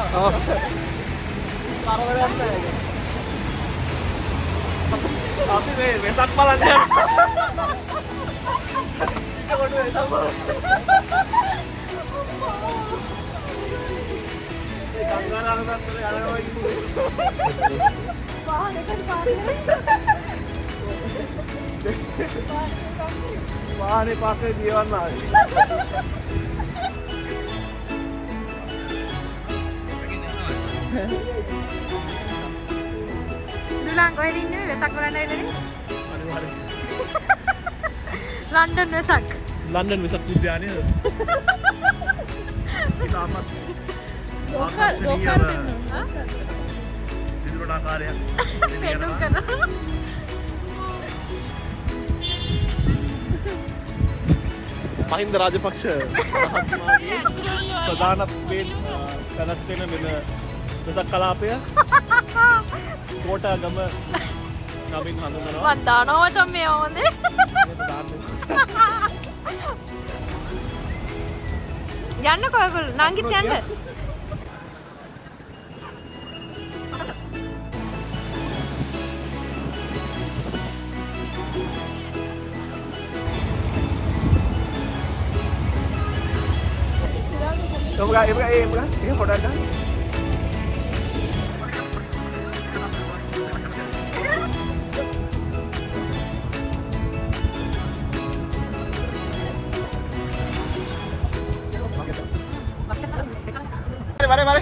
Oh. Karena tapi besak palanya. Kita mau besak malah. Kangaran satu ada lagi. Wah, dekat pakai. Wah, ini pakai diwan lagi. Dulang koහෙද ඉන්නේ වෙසක් බලන්න ඇවිල්ලානේ London Vesak London Vesak උද්‍යානය ඉතාමත් local දෙන්නවා විදුරණාකාරයක් පෙන්නුම් කරනවා මහින්ද රාජපක්ෂ මහත්මයාගේ ප්‍රධානත්වයෙන් පැවැත්වෙන මෙම වෙසක් කලාපය කෝටාගම නමින් හඳුන්වනවා. මන් දානවා මචං මේ ඕනේ. යන්නකෝ ඔයගොල්ලෝ නංගිත් යන්න. Ini foto ada. Mari.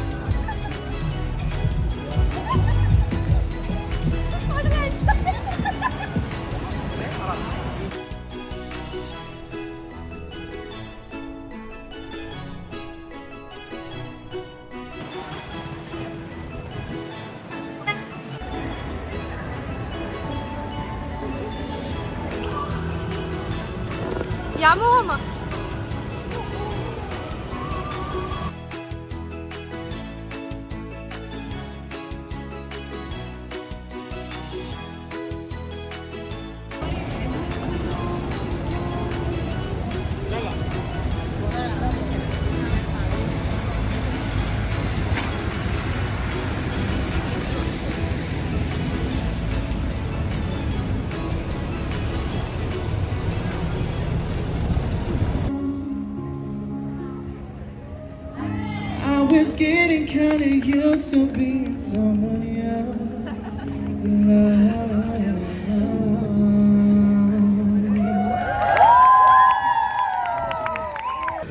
යමු ඔහම. I was getting kinda used to being someone else.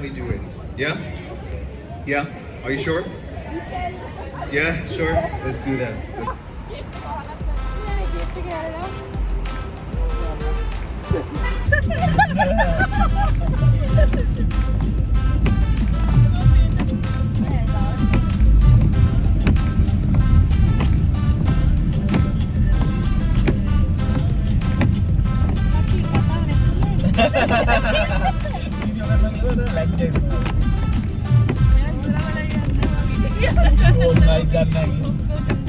We do it. Yeah? Yeah? Are you sure? Yeah, sure. Let's do that. Like that lagi.